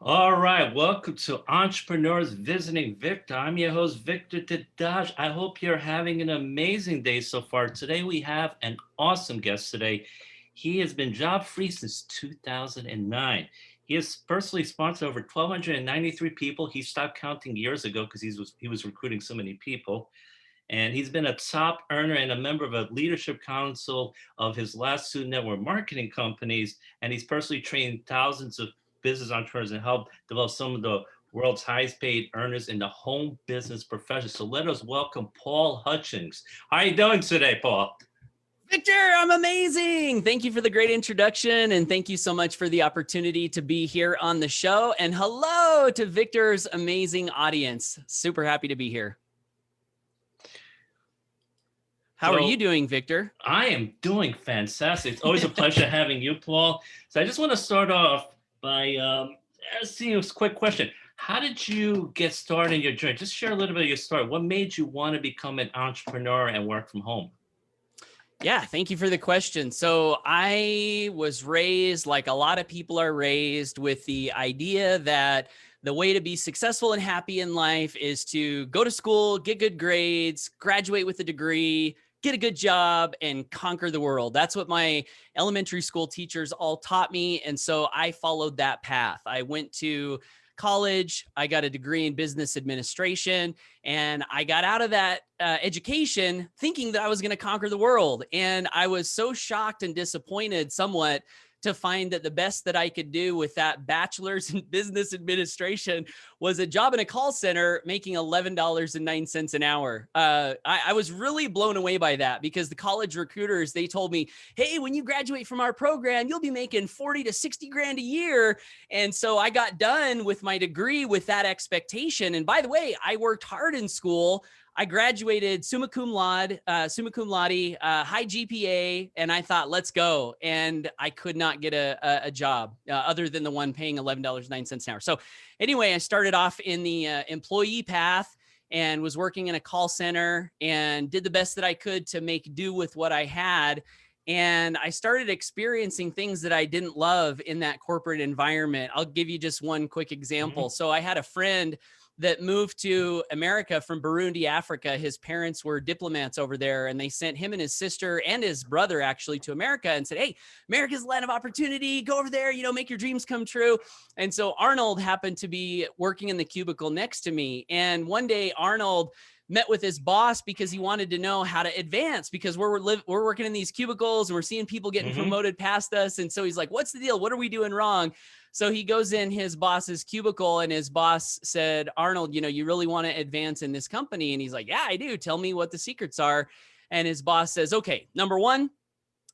All right, welcome to Entrepreneurs Visiting Victor. I'm your host, Victor Tadash. I hope you're having an amazing day so far. Today, we have an awesome guest today. He has been job free since 2009. He has personally sponsored over 1,293 people. He stopped counting years ago because he was recruiting so many people. And he's been a top earner and a member of a leadership council of his last two network marketing companies. And he's personally trained thousands of business entrepreneurs and helped develop some of the world's highest paid earners in the home business profession. So let us welcome Paul Hutchings. How are you doing today, Paul? Victor, I'm amazing. Thank you for the great introduction. And thank you so much for the opportunity to be here on the show. And hello to Victor's amazing audience. Super happy to be here. How are you doing, Victor? I am doing fantastic. It's always a pleasure having you, Paul. So I just want to start off by asking you a quick question. How did you get started in your journey? Just share a little bit of your story. What made you want to become an entrepreneur and work from home? Yeah, thank you for the question. So I was raised like a lot of people are raised with the idea that the way to be successful and happy in life is to go to school, get good grades, graduate with a degree, get a good job, and conquer the world. That's what my elementary school teachers all taught me. And so I followed that path. I went to college, I got a degree in business administration, and I got out of that education thinking that I was going to conquer the world. And I was so shocked and disappointed somewhat to find that the best that I could do with that bachelor's in business administration was a job in a call center making $11.09 an hour. I was really blown away by that because the college recruiters, they told me, hey, when you graduate from our program, you'll be making 40 to 60 grand a year. And so I got done with my degree with that expectation. And by the way, I worked hard in school. I graduated summa cum laude, high GPA, and I thought, let's go. And I could not get a job other than the one paying $11.09 an hour. So anyway, I started off in the employee path and was working in a call center and did the best that I could to make do with what I had. And I started experiencing things that I didn't love in that corporate environment. I'll give you just one quick example. So I had a friend that moved to America from Burundi, Africa. His parents were diplomats over there, and they sent him and his sister and his brother actually to America and said, hey, America's the land of opportunity. Go over there, make your dreams come true. And so Arnold happened to be working in the cubicle next to me. And one day Arnold met with his boss because he wanted to know how to advance because we're working in these cubicles and we're seeing people getting promoted past us. And so he's like, what's the deal? What are we doing wrong? So he goes in his boss's cubicle and his boss said, Arnold, you really want to advance in this company? And he's like, yeah, I do. Tell me what the secrets are. And his boss says, okay, number one,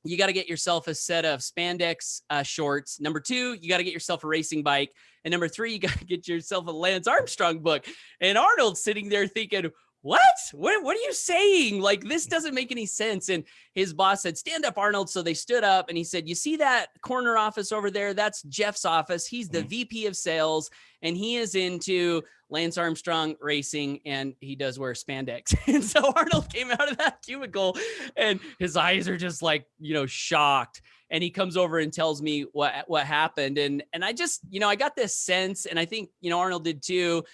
you got to get yourself a set of spandex shorts. Number two, you got to get yourself a racing bike. And number three, you got to get yourself a Lance Armstrong book. And Arnold's sitting there thinking, what are you saying? Like, this doesn't make any sense. And his boss said, stand up, Arnold. So they stood up and he said, you see that corner office over there? That's Jeff's office. He's the VP of sales and he is into Lance Armstrong racing and he does wear spandex. And so Arnold came out of that cubicle and his eyes are just like, shocked. And he comes over and tells me what happened. And I just, I got this sense, and I think, Arnold did too,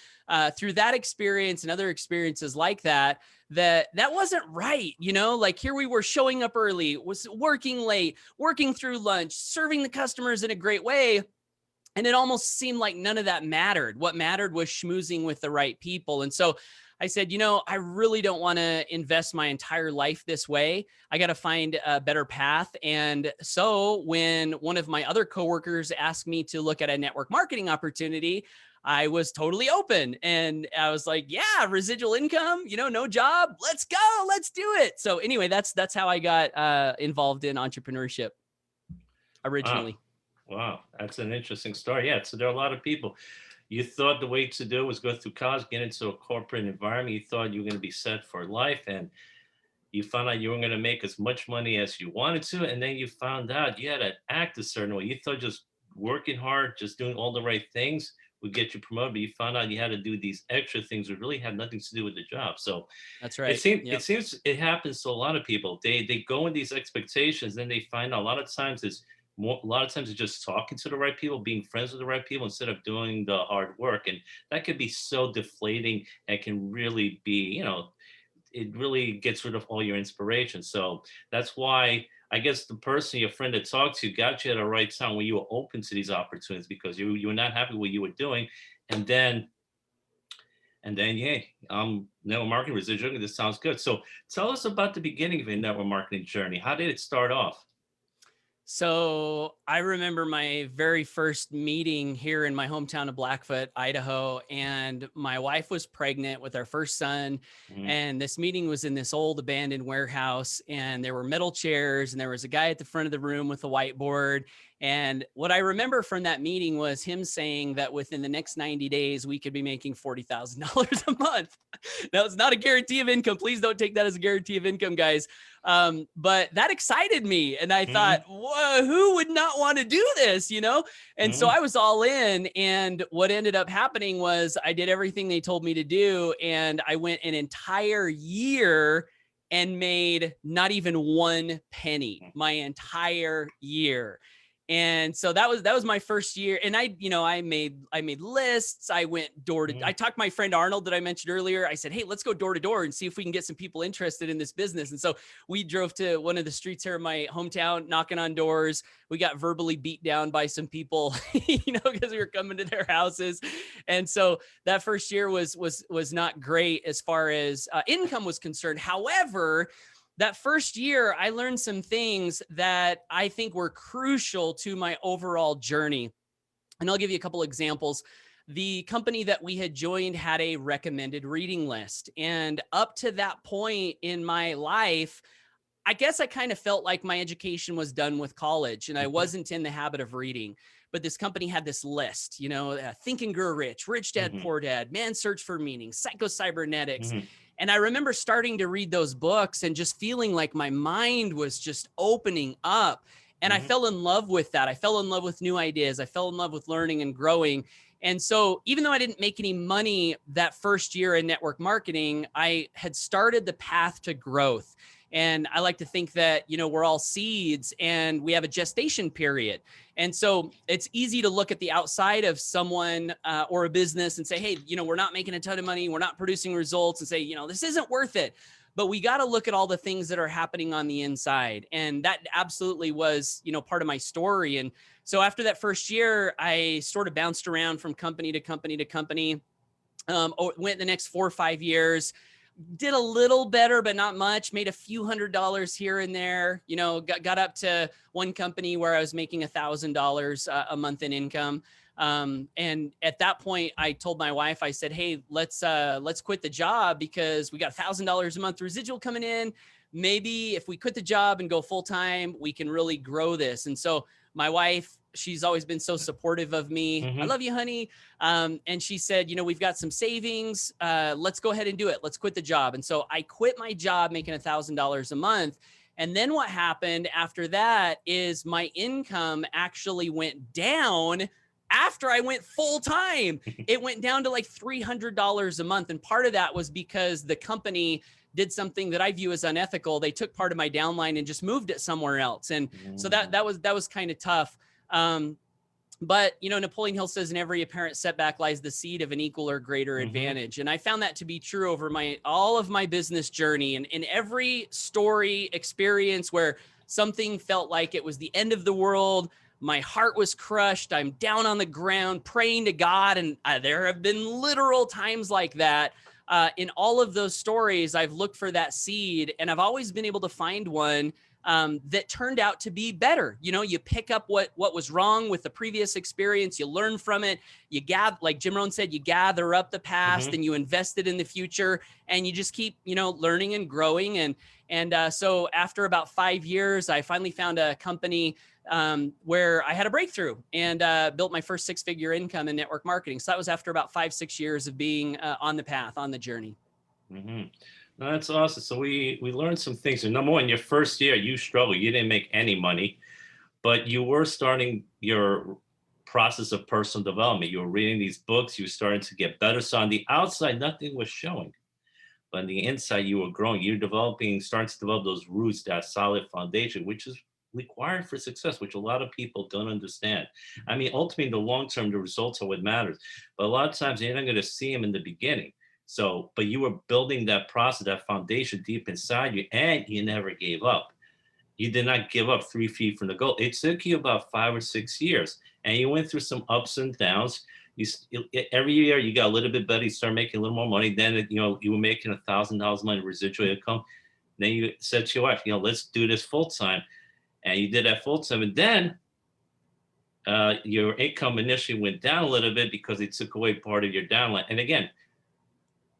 through that experience and other experiences like that wasn't right. Like here we were showing up early, was working late, working through lunch, serving the customers in a great way. And it almost seemed like none of that mattered. What mattered was schmoozing with the right people. And so I said, I really don't want to invest my entire life this way. I got to find a better path. And so when one of my other coworkers asked me to look at a network marketing opportunity, I was totally open. And I was like, yeah, residual income, no job. Let's go. Let's do it. So anyway, that's how I got involved in entrepreneurship originally. Wow. That's an interesting story. Yeah. So there are a lot of people. You thought the way to do it was go through college, get into a corporate environment. You thought you were going to be set for life, and you found out you weren't going to make as much money as you wanted to. And then you found out you had to act a certain way. You thought just working hard, just doing all the right things would get you promoted, but you found out you had to do these extra things that really had nothing to do with the job. So that's right. It seems it happens to a lot of people. They go in these expectations, then they find out a lot of times it's a lot of times it's just talking to the right people, being friends with the right people instead of doing the hard work. And that could be so deflating and can really be, it really gets rid of all your inspiration. So that's why I guess the person, your friend that talked to you, got you at the right time when you were open to these opportunities because you were not happy with what you were doing. And then yeah, network marketing residual. This sounds good. So tell us about the beginning of your network marketing journey. How did it start off? So I remember my very first meeting here in my hometown of Blackfoot, Idaho, and my wife was pregnant with our first son. Mhm, And this meeting was in this old abandoned warehouse, and there were metal chairs, and there was a guy at the front of the room with a whiteboard. And what I remember from that meeting was him saying that within the next 90 days, we could be making $40,000 a month. Now, it's not a guarantee of income. Please don't take that as a guarantee of income, guys. But that excited me. And I thought, mhm, whoa, who would not want to do this, you know? And so mhm, I was all in. And what ended up happening was I did everything they told me to do. And I went an entire year and made not even one penny my entire year. And so that was my first year. And I made lists. I went door to, I mhm, talked to my friend Arnold that I mentioned earlier. I said, hey, let's go door to door and see if we can get some people interested in this business. And so we drove to one of the streets here in my hometown, knocking on doors. We got verbally beat down by some people, because we were coming to their houses. And so that first year was not great as far as income was concerned. However, that first year, I learned some things that I think were crucial to my overall journey. And I'll give you a couple examples. The company that we had joined had a recommended reading list. And up to that point in my life, I guess I kind of felt like my education was done with college and I mhm, wasn't in the habit of reading. But this company had this list, Think and Grow Rich, Rich Dad, mhm, Poor Dad, Man's Search for Meaning, Psycho-Cybernetics. mhm, And I remember starting to read those books and just feeling like my mind was just opening up. And I mhm, fell in love with that. I fell in love with new ideas. I fell in love with learning and growing. And so, even though I didn't make any money that first year in network marketing, I had started the path to growth. And I like to think that, we're all seeds and we have a gestation period. And so it's easy to look at the outside of someone or a business and say, hey, we're not making a ton of money. We're not producing results and say, this isn't worth it. But we got to look at all the things that are happening on the inside. And that absolutely was, part of my story. And so after that first year, I sort of bounced around from company to company to company. Went the next 4 or 5 years, did a little better, but not much, made a few $100s here and there, got up to one company where I was making $1,000 a month in income. And at that point I told my wife, I said, hey, let's quit the job because we got $1,000 a month residual coming in. Maybe if we quit the job and go full time, we can really grow this. And so my wife, she's always been so supportive of me. I mhm, love you, honey. And she said, we've got some savings. Let's go ahead and do it. Let's quit the job. And so I quit my job making $1,000 a month. And then what happened after that is my income actually went down after I went full time. It went down to like $300 a month. And part of that was because the company did something that I view as unethical. They took part of my downline and just moved it somewhere else. And so that mhm, that was that was kind of tough. But Napoleon Hill says in every apparent setback lies the seed of an equal or greater mhm, advantage. And I found that to be true over all of my business journey, and in every story experience where something felt like it was the end of the world. My heart was crushed. I'm down on the ground praying to God. And there have been literal times like that. In all of those stories, I've looked for that seed and I've always been able to find one that turned out to be better. You pick up what was wrong with the previous experience, you learn from it, you gather, like Jim Rohn said, you gather up the past mhm, and you invest it in the future, and you just keep, learning and growing. And so after about 5 years, I finally found a company where I had a breakthrough and built my first six-figure income in network marketing. So that was after about 5-6 years of being on the path, on the journey. mhm. No, that's awesome. So we learned some things. So number one, your first year, you struggled. You didn't make any money, but you were starting your process of personal development. You were reading these books. You were starting to get better. So on the outside, nothing was showing, but on the inside, you were growing. You're developing, starting to develop those roots, that solid foundation, which is required for success, which a lot of people don't understand. I mean, ultimately, in the long term, the results are what matters. But a lot of times, you're not going to see them in the beginning. So, but you were building that process, that foundation deep inside you, and you never gave up. You did not give up 3 feet from the goal. It took you about 5 or 6 years, and you went through some ups and downs. Every year you got a little bit better. You start making a little more money. Then you were making $1,000 a month residual income. Then you said to your wife, let's do this full time, and you did that full time. And then your income initially went down a little bit because it took away part of your downline. And again,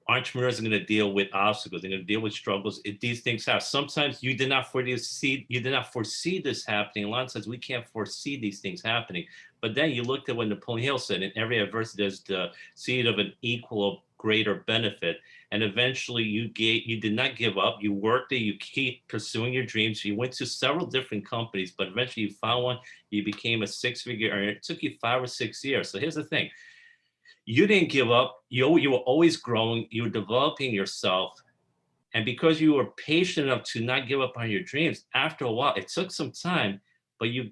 entrepreneurs are going to deal with obstacles. They're going to deal with struggles. These things happen. Sometimes you did not foresee this happening. A lot of times we can't foresee these things happening. But then you looked at what Napoleon Hill said: in every adversity, there's the seed of an equal or greater benefit. And eventually, you did not give up. You worked it. You keep pursuing your dreams. You went to several different companies, but eventually you found one. You became a six-figure earner. It took you 5 or 6 years. So here's the thing: you didn't give up. You were always growing. You were developing yourself. And because you were patient enough to not give up on your dreams, after a while, it took some time, but you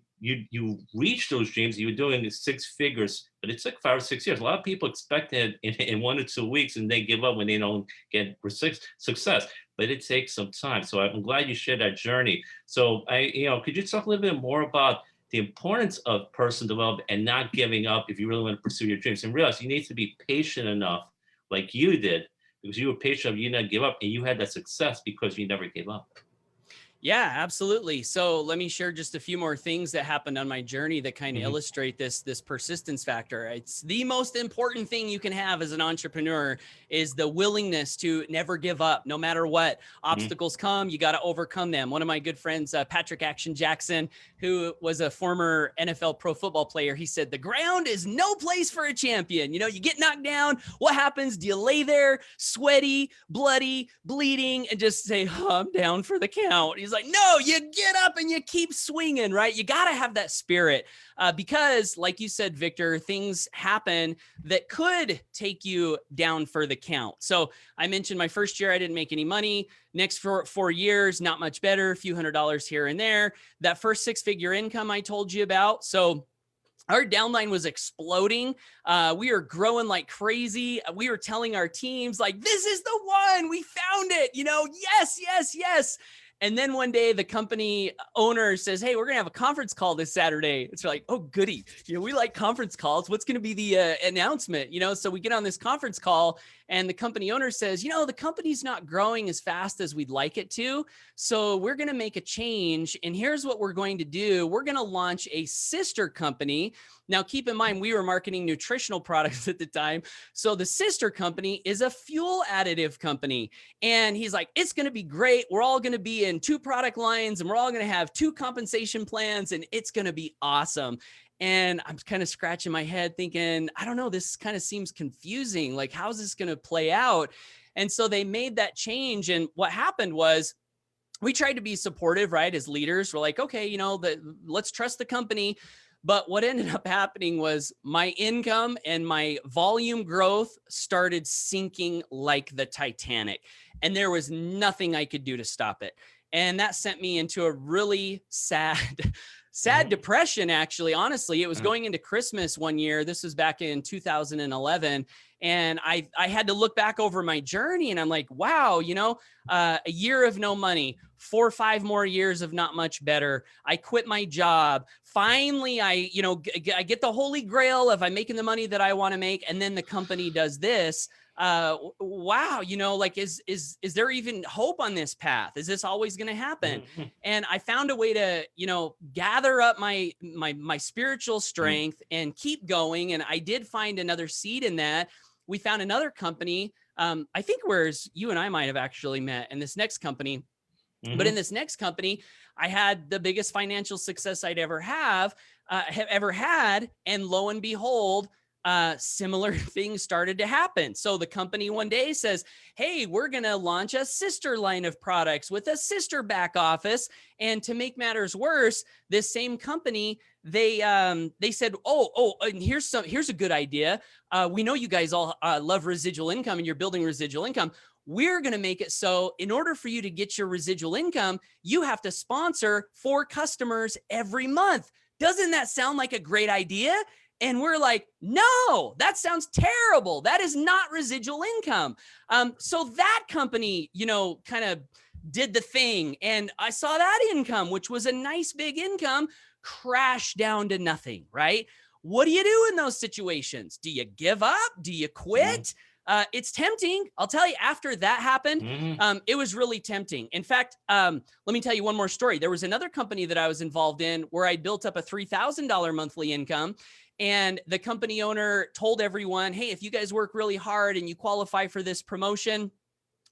reached those dreams. You were doing 6 figures, but it took 5 or 6 years. A lot of people expect it in 1 or 2 weeks, and they give up when they don't get success. But it takes some time. So I'm glad you shared that journey. So could you talk a little bit more about the importance of personal development and not giving up if you really want to pursue your dreams, and realize you need to be patient enough, like you did, because you were patient enough, you didn't give up, and you had that success because you never gave up. Yeah, absolutely. So let me share just a few more things that happened on my journey that kind of Mhm. illustrate this persistence factor. It's the most important thing you can have as an entrepreneur is the willingness to never give up, no matter what Mhm. obstacles come. You got to overcome them. One of my good friends, Patrick Action Jackson, who was a former NFL pro football player, he said the ground is no place for a champion. You get knocked down. What happens? Do you lay there, sweaty, bloody, bleeding, and just say, oh, I'm down for the count? He's like, no, you get up and you keep swinging, right? You got to have that spirit because, like you said, Victor, things happen that could take you down for the count. So I mentioned my first year, I didn't make any money. Next 4 years, not much better, a few $100s here and there. That first 6-figure income I told you about. So our downline was exploding. We were growing like crazy. We were telling our teams, like, this is the one. We found it. Yes, yes, yes. And then one day the company owner says, hey, we're going to have a conference call this Saturday. It's like, oh, goody. We like conference calls. What's going to be the announcement? So we get on this conference call and the company owner says, the company's not growing as fast as we'd like it to. So we're going to make a change. And here's what we're going to do. We're going to launch a sister company. Now, keep in mind, we were marketing nutritional products at the time. So the sister company is a fuel additive company. And he's like, it's going to be great. We're all going to be in 2 product lines and we're all going to have 2 compensation plans and it's going to be awesome. And I'm kind of scratching my head thinking, I don't know, this kind of seems confusing. Like, how's this going to play out? And so they made that change. And what happened was, we tried to be supportive, right? As leaders, we're like, okay, let's trust the company. But what ended up happening was my income and my volume growth started sinking like the Titanic. And there was nothing I could do to stop it. And that sent me into a really sad Mhm. depression, actually. Honestly, it was Uh, going into Christmas one year. This was back in 2011. And I had to look back over my journey and I'm like, wow, a year of no money, 4 or 5 more years of not much better. I quit my job. Finally, I get the holy grail of I'm making the money that I want to make. And then the company does this. Wow, like, is there even hope on this path? Is this always going to happen? mhm. And I found a way to, gather up my spiritual Mhm. strength and keep going. And I did find another seed in that. We found another company. I think whereas you and I might have actually met in this next company. But in Mhm. this next company, I had the biggest financial success I'd have ever had. And lo and behold, similar things started to happen. So the company one day says, hey, we're going to launch a sister line of products with a sister back office. And to make matters worse, this same company, they said, and here's a good idea. We know you guys all love residual income and you're building residual income. we're going to make it so in order for you to get your residual income, you have to sponsor 4 customers every month. Doesn't that sound like a great idea? And we're like, no, that sounds terrible. That is not residual income. So that company, kind of did the thing. And I saw that income, which was a nice big income, crash down to nothing, right? What do you do in those situations? Do you give up? Do you quit? It's tempting. I'll tell you, after that happened, it was really tempting. In fact, let me tell you one more story. There was another company that I was involved in where I built up a $3,000 monthly income. And the company owner told everyone, hey, if you guys work really hard and you qualify for this promotion,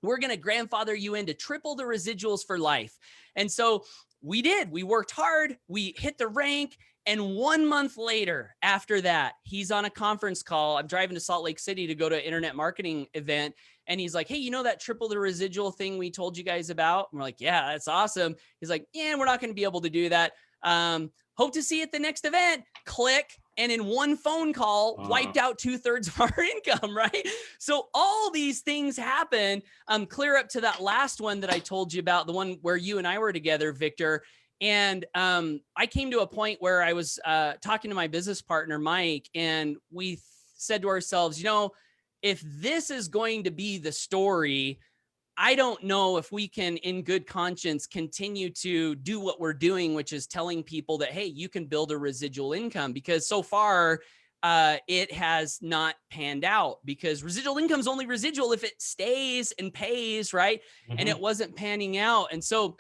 we're going to grandfather you into triple the residuals for life. And so we did. We worked hard. We hit the rank. And 1 month later, after that, he's on a conference call. I'm driving to Salt Lake City to go to an internet marketing event. And he's like, hey, you know that triple the residual thing we told you guys about? And we're like, yeah, that's awesome. He's like, yeah, we're not going to be able to do that. Hope to see you at the next event. Click. And in one phone call, wiped out 2/3 of our income, right? So all these things happen. Clear up to that last one that I told you about, the one where you and I were together, Victor. And I came to a point where I was talking to my business partner, Mike, and we said to ourselves, if this is going to be the story, I don't know if we can, in good conscience, continue to do what we're doing, which is telling people that, hey, you can build a residual income, because so far it has not panned out, because residual income is only residual if it stays and pays, right? And it wasn't panning out. And so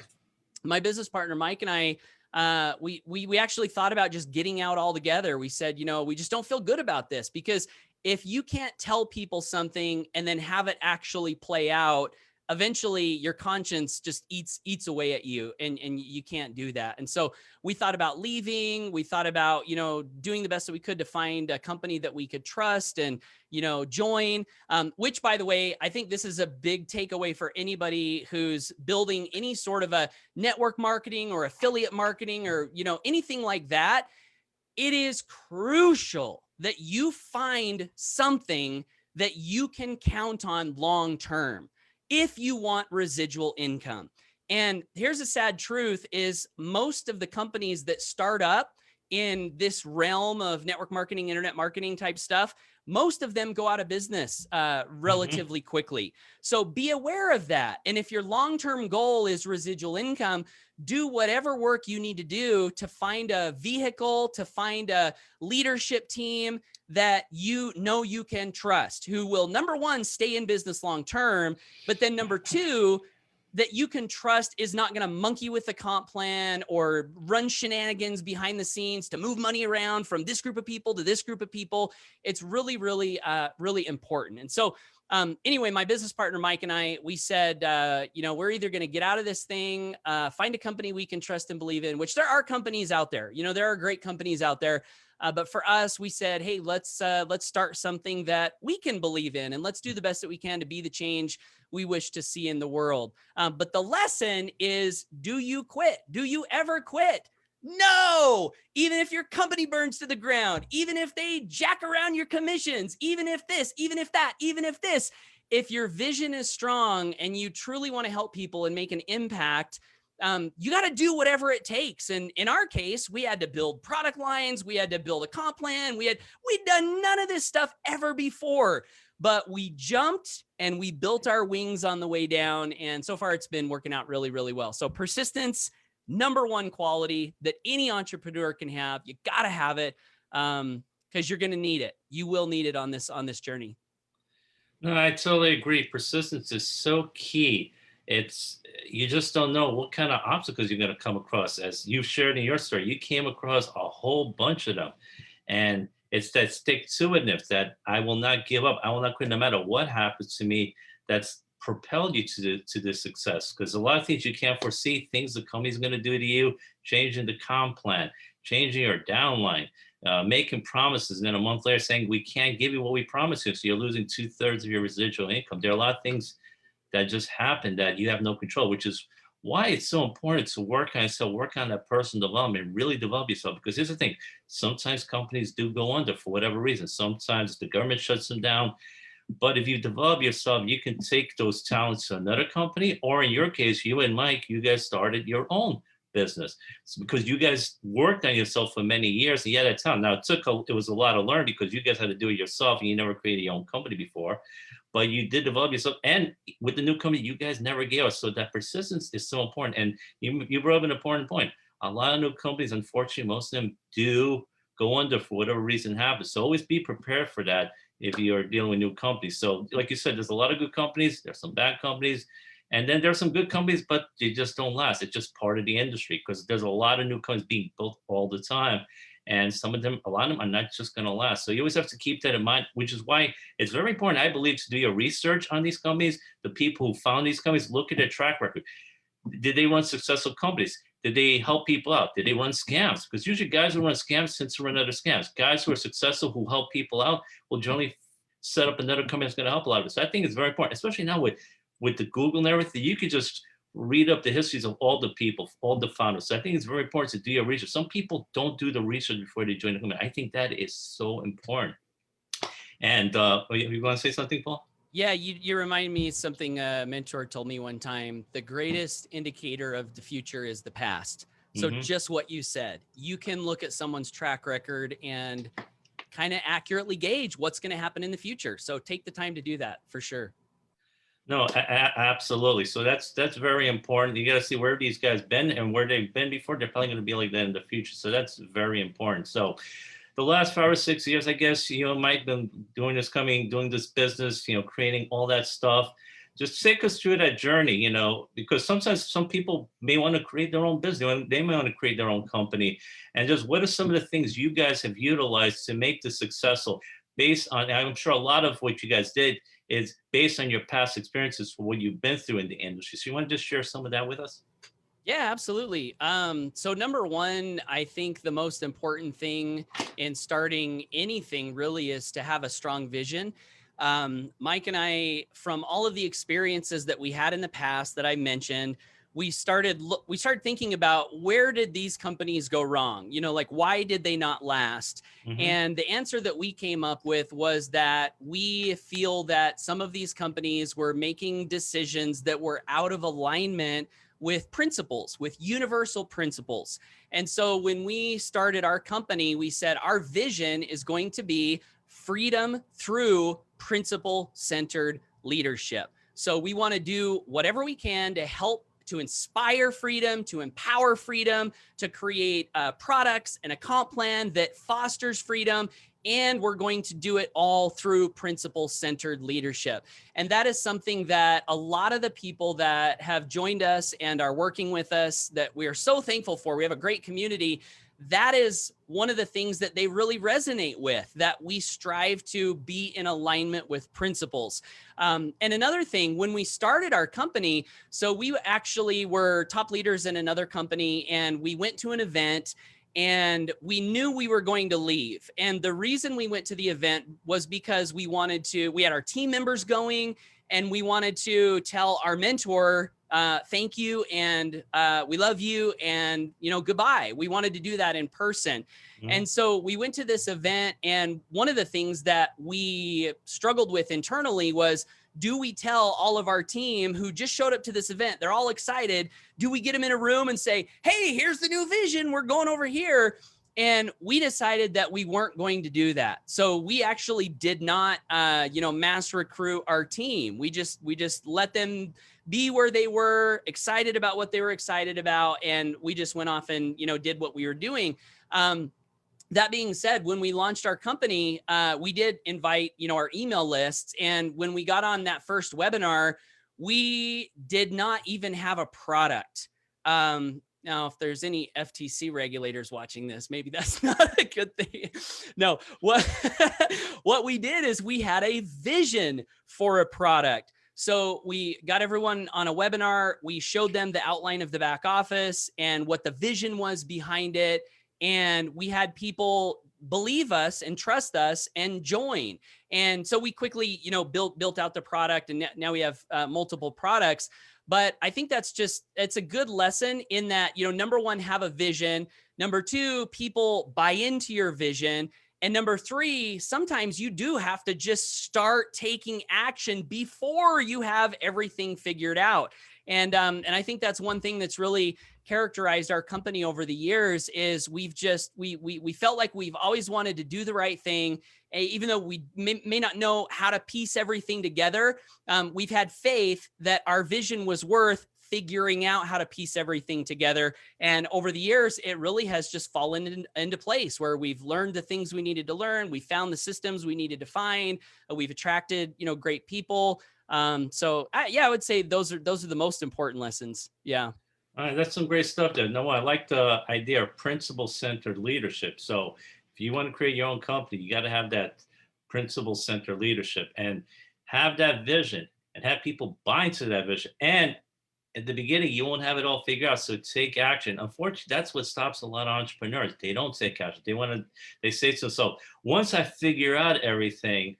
my business partner, Mike, and I, we actually thought about just getting out altogether. We said, we just don't feel good about this, because if you can't tell people something and then have it actually play out, eventually your conscience just eats away at you, and you can't do that. And so we thought about leaving. We thought about, doing the best that we could to find a company that we could trust and, join, which, by the way, I think this is a big takeaway for anybody who's building any sort of a network marketing or affiliate marketing or, anything like that. It is crucial that you find something that you can count on long-term if you want residual income. And here's a sad truth is most of the companies that start up in this realm of network marketing, internet marketing type stuff, most of them go out of business relatively quickly. So be aware of that. And if your long-term goal is residual income, do whatever work you need to do to find a vehicle, to find a leadership team that you can trust, who will, number one, stay in business long-term, but then number two, that you can trust is not going to monkey with the comp plan or run shenanigans behind the scenes to move money around from this group of people to this group of people. It's really, really, really important. And so anyway, my business partner, Mike, and I, we said, we're either going to get out of this thing, find a company we can trust and believe in, which there are companies out there. There are great companies out there. But for us, we said, hey, let's start something that we can believe in, and let's do the best that we can to be the change we wish to see in the world. But the lesson is, do you quit? Do you ever quit? No, even if your company burns to the ground, even if they jack around your commissions, even if this, even if that, even if this, if your vision is strong and you truly want to help people and make an impact, you got to do whatever it takes. And in our case, we had to build product lines. We had to build a comp plan. We'd done none of this stuff ever before, but we jumped and we built our wings on the way down. And so far it's been working out really, really well. So persistence, number one quality that any entrepreneur can have. You got to have it because you're going to need it. You will need it on this journey. No, I totally agree. Persistence is so key. You just don't know what kind of obstacles you're going to come across. As you've shared in your story, you came across a whole bunch of them. And it's that stick-to-itiveness, that I will not give up. I will not quit no matter what happens to me. That's propelled you to this success. Because a lot of things you can't foresee, things the company's going to do to you, changing the comp plan, changing your downline, making promises, and then a month later saying, we can't give you what we promised you. So you're losing 2/3 of your residual income. There are a lot of things that just happen that you have no control, which is why it's so important to work on that personal development, really develop yourself. Because here's the thing, sometimes companies do go under for whatever reason. Sometimes the government shuts them down. But if you develop yourself, you can take those talents to another company, or in your case, you and Mike, you guys started your own business. It's because you guys worked on yourself for many years and you had a talent. Now it was a lot to learn because you guys had to do it yourself and you never created your own company before, but you did develop yourself. And with the new company, you guys never gave us. So that persistence is so important. And you brought up an important point. A lot of new companies, unfortunately, most of them do go under for whatever reason happens. So always be prepared for that if you're dealing with new companies. So like you said, there's a lot of good companies, there's some bad companies, and then there's some good companies, but they just don't last. It's just part of the industry because there's a lot of new companies being built all the time. And some of them, a lot of them are not just going to last. So you always have to keep that in mind, which is why it's very important, I believe, to do your research on these companies. The people who found these companies, look at their track record. Did they run successful companies? Did they help people out? Did they run scams? Because usually guys who run scams tend to run other scams. Guys who are successful, who help people out, will generally set up another company that's going to help a lot of it. So I think it's very important, especially now with the Google and everything. You could just read up the histories of all the people, all the founders. So I think it's very important to do your research. Some people don't do the research before they join the company. I think that is so important. And you want to say something, Paul? Yeah, you remind me something a mentor told me one time. The greatest indicator of the future is the past. So just what you said, you can look at someone's track record and kind of accurately gauge what's going to happen in the future. So take the time to do that for sure. No, absolutely. So that's very important. You got to see where these guys been and where they've been before. They're probably going to be like that in the future. So that's very important. So the last 5 or 6 years, I guess, Mike been doing this business, creating all that stuff. Just take us through that journey, because sometimes some people may want to create their own business. They may want to create their own company. And just what are some of the things you guys have utilized to make this successful based on, I'm sure a lot of what you guys did is based on your past experiences for what you've been through in the industry. So you want to just share some of that with us? Yeah, absolutely. So number one, I think the most important thing in starting anything really is to have a strong vision. Mike and I, from all of the experiences that we had in the past that I mentioned, we started thinking about where did these companies go wrong? Like why did they not last? And the answer that we came up with was that we feel that some of these companies were making decisions that were out of alignment with principles, with universal principles. And so when we started our company, we said our vision is going to be freedom through principle-centered leadership. So we want to do whatever we can to help to inspire freedom, to empower freedom, to create products and a comp plan that fosters freedom. And we're going to do it all through principle-centered leadership. And that is something that a lot of the people that have joined us and are working with us that we are so thankful for, we have a great community. That is one of the things that they really resonate with, that we strive to be in alignment with principles. And another thing, when we started our company, so we actually were top leaders in another company and we went to an event and we knew we were going to leave. And the reason we went to the event was because we had our team members going and we wanted to tell our mentor, thank you. And we love you and, goodbye. We wanted to do that in person. And so we went to this event. And one of the things that we struggled with internally was, do we tell all of our team who just showed up to this event, they're all excited, do we get them in a room and say, hey, here's the new vision, we're going over here? And we decided that we weren't going to do that. So we actually did not, mass recruit our team. We just let them be where they were, excited about what they were excited about. And we just went off and, did what we were doing. That being said, when we launched our company, we did invite, our email lists. And when we got on that first webinar, we did not even have a product. Now, if there's any FTC regulators watching this, maybe that's not a good thing. No, what we did is we had a vision for a product. So we got everyone on a webinar. We showed them the outline of the back office and what the vision was behind it. And we had people believe us and trust us and join. And so we quickly, built out the product, and now we have multiple products. But I think it's a good lesson in that, number one, have a vision. Number two, people buy into your vision. And number three, sometimes you do have to just start taking action before you have everything figured out. And I think that's one thing that's really characterized our company over the years is we felt like we've always wanted to do the right thing, even though we may not know how to piece everything together. We've had faith that our vision was worth figuring out how to piece everything together. And over the years, it really has just fallen into place where we've learned the things we needed to learn. We found the systems we needed to find. We've attracted, great people. Yeah, I would say those are the most important lessons. Yeah. All right, that's some great stuff there. No, I like the idea of principle-centered leadership. So if you want to create your own company, you got to have that principle-centered leadership and have that vision and have people buy into that vision. And at the beginning, you won't have it all figured out. So take action. Unfortunately, that's what stops a lot of entrepreneurs. They don't take action. They say to themselves, once I figure out everything,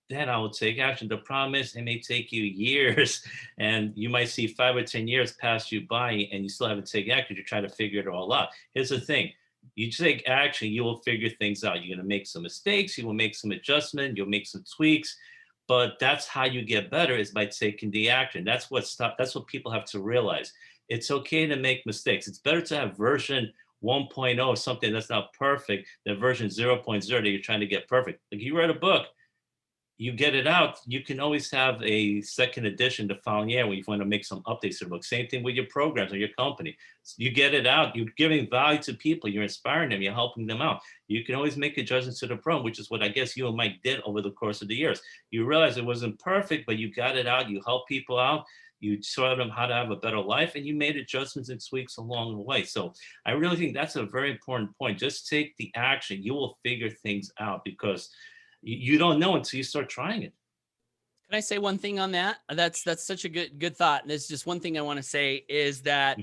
then I will take action. The problem is it may take you years and you might see 5 or 10 years pass you by and you still haven't taken action. You're trying to figure it all out. Here's the thing. You take action, you will figure things out. You're going to make some mistakes. You will make some adjustment. You'll make some tweaks. But that's how you get better is by taking the action. That's what people have to realize. It's okay to make mistakes. It's better to have version 1.0, something that's not perfect, than version 0.0 that you're trying to get perfect. Like you write a book, you get it out, you can always have a second edition the following year when you want to make some updates to the book. Same thing with your programs or your company. You get it out, you're giving value to people, you're inspiring them, you're helping them out. You can always make adjustments to the program, which is what I guess you and Mike did over the course of the years. You realize it wasn't perfect, but you got it out, you help people out, you taught them how to have a better life, and you made adjustments and tweaks along the way. So I really think that's a very important point. Just take the action. You will figure things out because you don't know until you start trying it. Can I say one thing on that? That's such a good thought. And there's just one thing I want to say is that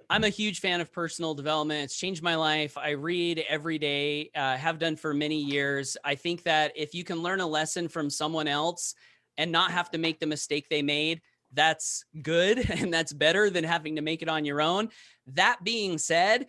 I'm a huge fan of personal development. It's changed my life. I read every day, have done for many years. I think that if you can learn a lesson from someone else and not have to make the mistake they made, that's good. And that's better than having to make it on your own. That being said,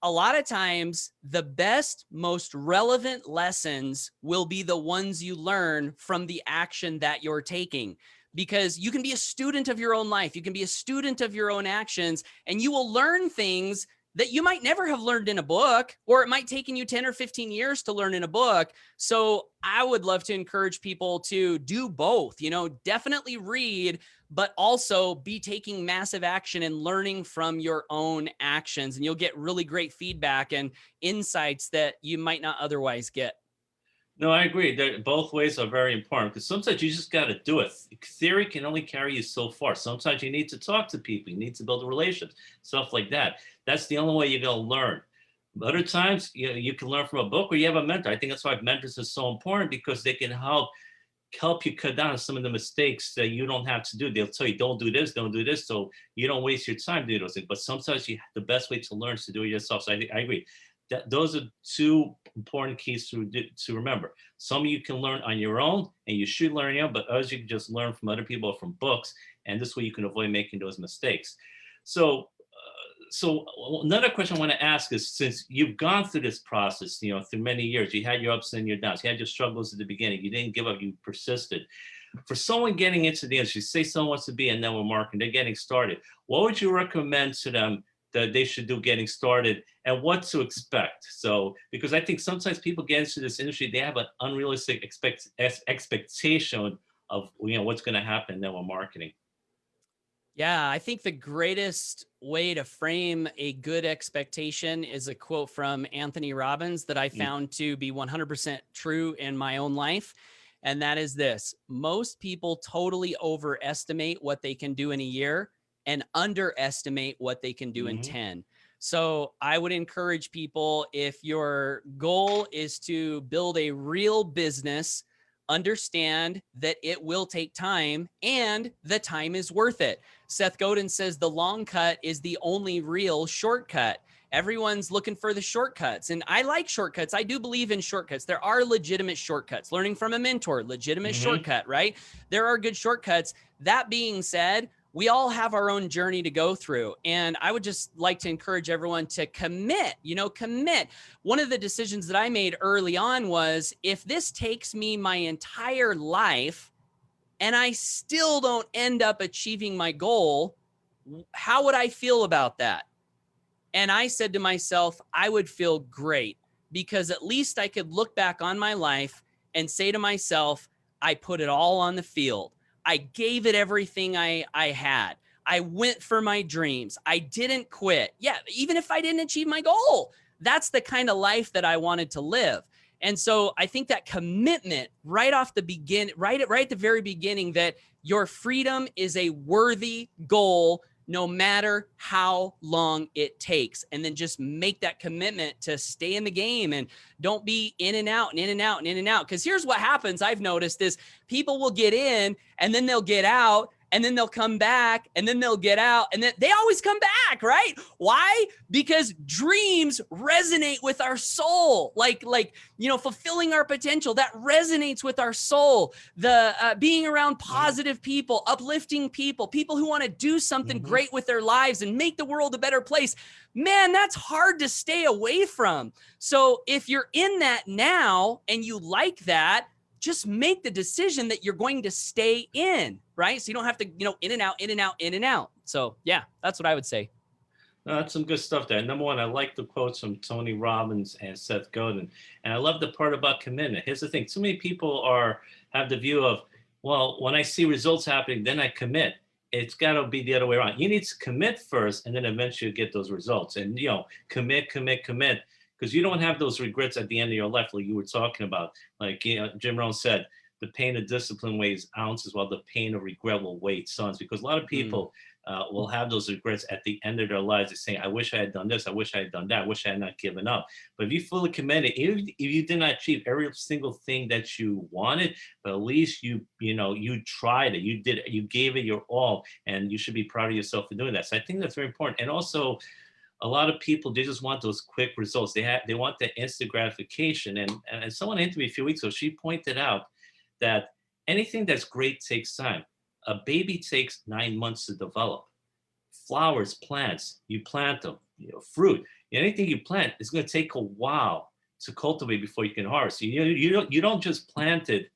a lot of times the best, most relevant lessons will be the ones you learn from the action that you're taking, because you can be a student of your own life. You can be a student of your own actions, and you will learn things that you might never have learned in a book, or it might take you 10 or 15 years to learn in a book. So I would love to encourage people to do both, definitely read, but also be taking massive action and learning from your own actions. And you'll get really great feedback and insights that you might not otherwise get. No, I agree. Both ways are very important because sometimes you just got to do it. Theory can only carry you so far. Sometimes you need to talk to people. You need to build relationships, stuff like that. That's the only way you're going to learn. Other times, you can learn from a book or you have a mentor. I think that's why mentors are so important because they can help you cut down on some of the mistakes that you don't have to do. They'll tell you, don't do this, so you don't waste your time doing those things. But sometimes the best way to learn is to do it yourself. So I agree. Those are two important keys to remember. Some you can learn on your own, and you should learn on your own, but others you can just learn from other people or from books, and this way you can avoid making those mistakes. So another question I want to ask is, since you've gone through this process, through many years, you had your ups and your downs, you had your struggles at the beginning, you didn't give up, you persisted. For someone getting into the industry, say someone wants to be a network marketer, they're getting started, what would you recommend to them that they should do getting started and what to expect? So, because I think sometimes people get into this industry, they have an unrealistic expectation of what's going to happen in network marketing. Yeah, I think the greatest way to frame a good expectation is a quote from Anthony Robbins that I found to be 100% true in my own life. And that is this: most people totally overestimate what they can do in a year and underestimate what they can do in 10. So I would encourage people, if your goal is to build a real business, understand that it will take time and the time is worth it. Seth Godin says the long cut is the only real shortcut. Everyone's looking for the shortcuts. And I like shortcuts. I do believe in shortcuts. There are legitimate shortcuts. Learning from a mentor, legitimate shortcut, right? There are good shortcuts. That being said, we all have our own journey to go through. And I would just like to encourage everyone to commit, commit. One of the decisions that I made early on was, if this takes me my entire life and I still don't end up achieving my goal, how would I feel about that? And I said to myself, I would feel great, because at least I could look back on my life and say to myself, I put it all on the field. I gave it everything I had. I went for my dreams. I didn't quit. Yeah, even if I didn't achieve my goal, that's the kind of life that I wanted to live. And so I think that commitment right off the right at the very beginning, that your freedom is a worthy goal, no matter how long it takes. And then just make that commitment to stay in the game and don't be in and out and in and out and in and out. Because here's what happens, I've noticed, is people will get in and then they'll get out, and then they'll come back, and then they'll get out, and then they always come back, right? Why? Because dreams resonate with our soul. Like, fulfilling our potential, that resonates with our soul. The being around positive people, uplifting people who want to do something great with their lives and make the world a better place. Man, that's hard to stay away from. So if you're in that now and you like that, just make the decision that you're going to stay in, right? So you don't have to, in and out, in and out, in and out. So yeah, that's what I would say. No, that's some good stuff there. Number one, I like the quotes from Tony Robbins and Seth Godin. And I love the part about commitment. Here's the thing. Too many people have the view of, well, when I see results happening, then I commit. It's got to be the other way around. You need to commit first, and then eventually you get those results. And, commit, because you don't have those regrets at the end of your life, like you were talking about. Like, Jim Rohn said, the pain of discipline weighs ounces, while the pain of regret will weigh tons. Because a lot of people will have those regrets at the end of their lives. They're saying, I wish I had done this. I wish I had done that. I wish I had not given up. But if you fully committed, if you did not achieve every single thing that you wanted, but at least you tried it. You did it. You gave it your all. And you should be proud of yourself for doing that. So I think that's very important. And also, a lot of people, they just want those quick results. They want that instant gratification. And someone interviewed me a few weeks ago, she pointed out that anything that's great takes time. A baby takes 9 months to develop. Flowers, plants, you plant them. Fruit, anything you plant, it's going to take a while to cultivate before you can harvest. You don't just plant it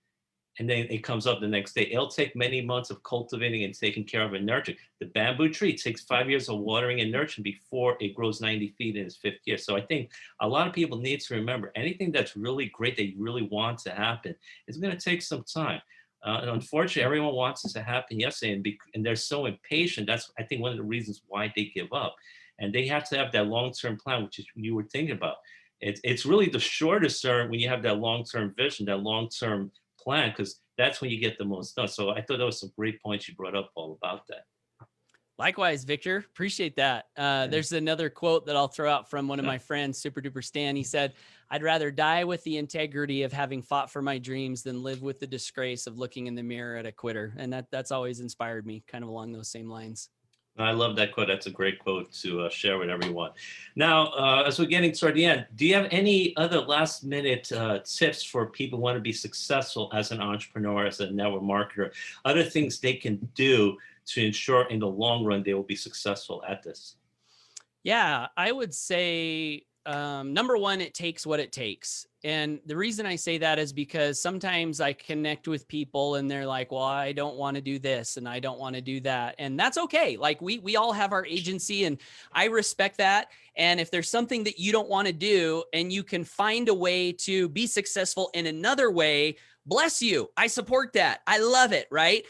and then it comes up the next day. It'll take many months of cultivating and taking care of and nurturing. The bamboo tree takes 5 years of watering and nurturing before it grows 90 feet in its fifth year. So I think a lot of people need to remember, anything that's really great that you really want to happen is going to take some time. And unfortunately, everyone wants it to happen yesterday, and they're so impatient. That's, I think, one of the reasons why they give up. And they have to have that long-term plan, which is you were thinking about. It's really the shortest term when you have that long-term vision, that long-term plan, because that's when you get the most done. So I thought that was some great points you brought up, Paul, about that. Likewise, Victor. Appreciate that. There's another quote that I'll throw out from one of my friends, Super Duper Stan. He said, I'd rather die with the integrity of having fought for my dreams than live with the disgrace of looking in the mirror at a quitter. And that's always inspired me, kind of along those same lines. I love that quote. That's a great quote to share with everyone. Now, as we're getting toward the end, do you have any other last minute tips for people who want to be successful as an entrepreneur, as a network marketer, other things they can do to ensure in the long run they will be successful at this? Yeah, I would say, number one, it takes what it takes. And the reason I say that is because sometimes I connect with people and they're like, well, I don't want to do this and I don't want to do that. And that's okay. Like we all have our agency, and I respect that. And if there's something that you don't want to do and you can find a way to be successful in another way, bless you. I support that. I love it. Right.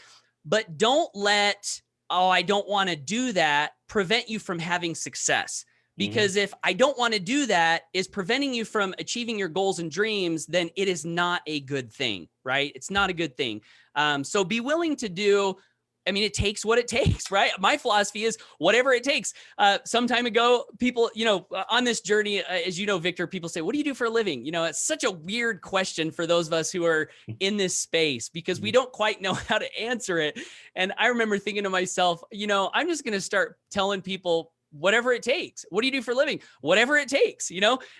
But don't let, I don't want to do that, prevent you from having success. Because if I don't want to do that is preventing you from achieving your goals and dreams, then it is not a good thing, right? It's not a good thing. So be willing to do, it takes what it takes, right? My philosophy is whatever it takes. Some time ago, people, on this journey, as you know, Victor, people say, what do you do for a living? It's such a weird question for those of us who are in this space because we don't quite know how to answer it. And I remember thinking to myself, I'm just going to start telling people whatever it takes. What do you do for a living? Whatever it takes.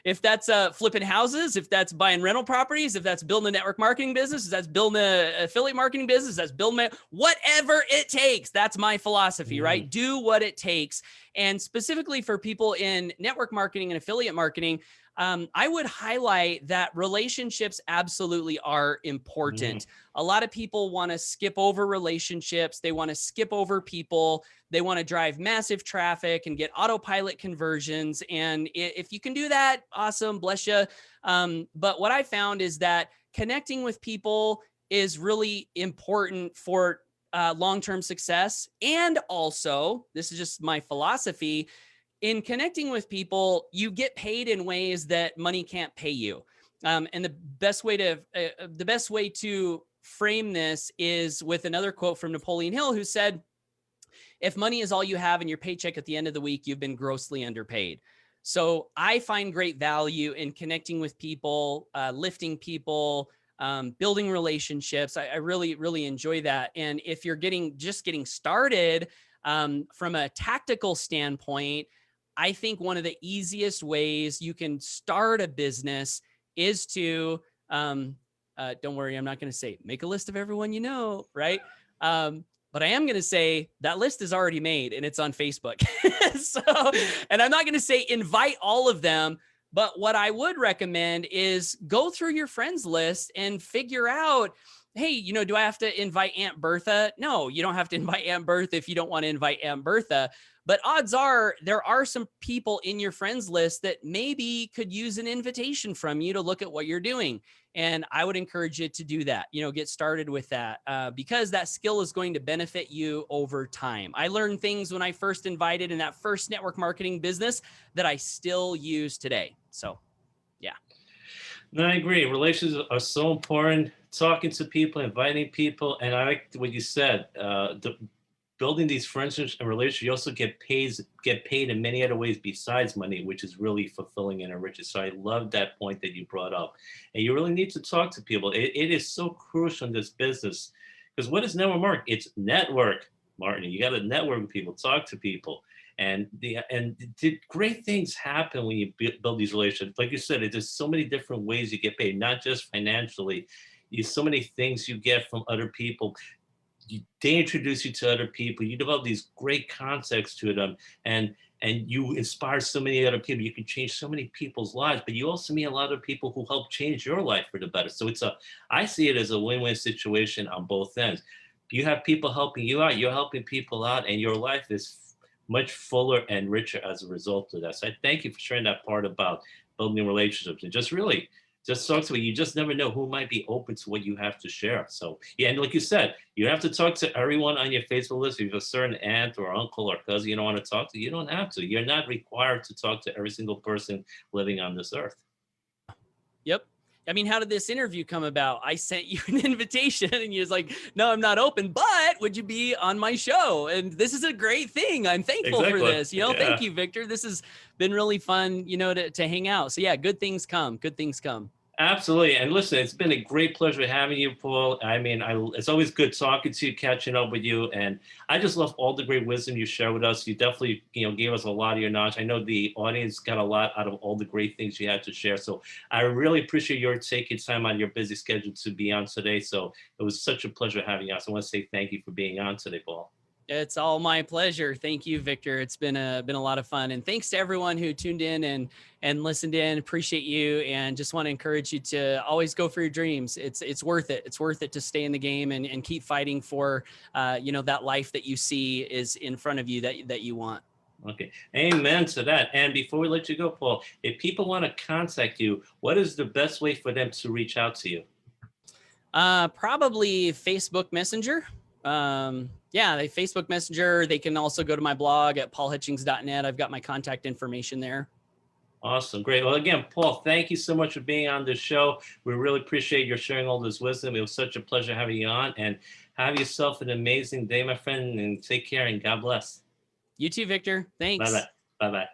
If that's flipping houses, if that's buying rental properties, if that's building a network marketing business, if that's building a affiliate marketing business, that's building whatever it takes. That's my philosophy, right? Do what it takes. And specifically for people in network marketing and affiliate marketing, I would highlight that relationships absolutely are important. A lot of people want to skip over relationships. They want to skip over people. They want to drive massive traffic and get autopilot conversions. And if you can do that, awesome, bless you. But what I found is that connecting with people is really important for long-term success. And also, this is just my philosophy, in connecting with people, you get paid in ways that money can't pay you. And the best way to frame this is with another quote from Napoleon Hill, who said, "If money is all you have in your paycheck at the end of the week, you've been grossly underpaid." So I find great value in connecting with people, lifting people, building relationships. I really, really enjoy that. And if you're just getting started, from a tactical standpoint, I think one of the easiest ways you can start a business is to, don't worry, I'm not going to say make a list of everyone you know, right? But I am going to say that list is already made and it's on Facebook. And I'm not going to say invite all of them, but what I would recommend is go through your friends list and figure out, hey, do I have to invite Aunt Bertha? No, you don't have to invite Aunt Bertha if you don't want to invite Aunt Bertha. But odds are there are some people in your friends list that maybe could use an invitation from you to look at what you're doing. And I would encourage you to do that, get started with that, because that skill is going to benefit you over time. I learned things when I first invited in that first network marketing business that I still use today. So, yeah. No, I agree. Relationships are so important. Talking to people, inviting people, and I like what you said. Building these friendships and relationships, you also get paid in many other ways besides money, which is really fulfilling and enriching. So I love that point that you brought up. And you really need to talk to people. It is so crucial in this business, because what is network marketing? It's network marketing. You got to network with people, talk to people. And great things happen when you build these relationships. Like you said, there's so many different ways you get paid, not just financially. So many things you get from other people. They introduce you to other people. You develop these great concepts to them, and you inspire so many other people. You can change so many people's lives, but you also meet a lot of people who help change your life for the better. So I see it as a win-win situation on both ends. You have people helping you out, you're helping people out, and your life is much fuller and richer as a result of that. So I thank you for sharing that part about building relationships, and just talk to me. You just never know who might be open to what you have to share. So yeah, and like you said, you have to talk to everyone on your Facebook list. If you have a certain aunt or uncle or cousin you don't want to talk to, you don't have to. You're not required to talk to every single person living on this earth. Yep. I mean, how did this interview come about? I sent you an invitation and you was like, no, I'm not open, but would you be on my show? And this is a great thing. I'm thankful for this. Yeah. Thank you, Victor. This has been really fun, to hang out. So yeah, good things come. Good things come. Absolutely. And listen, it's been a great pleasure having you, Paul. I mean, it's always good talking to you, catching up with you. And I just love all the great wisdom you share with us. You definitely, gave us a lot of your knowledge. I know the audience got a lot out of all the great things you had to share. So I really appreciate your taking time on your busy schedule to be on today. So it was such a pleasure having you on. So I want to say thank you for being on today, Paul. It's all my pleasure. Thank you, Victor. It's been a lot of fun. And thanks to everyone who tuned in and listened in. Appreciate you. And just want to encourage you to always go for your dreams. It's worth it. It's worth it to stay in the game and keep fighting for, that life that you see is in front of you that you want. Okay. Amen to that. And before we let you go, Paul, if people want to contact you, what is the best way for them to reach out to you? Probably Facebook Messenger. The Facebook Messenger. They can also go to my blog at paulhutchings.net. I've got my contact information there. Awesome. Great. Well, again, Paul, thank you so much for being on this show. We really appreciate your sharing all this wisdom. It was such a pleasure having you on, and have yourself an amazing day, my friend, and take care and God bless. You too, Victor. Thanks. Bye-bye. Bye-bye.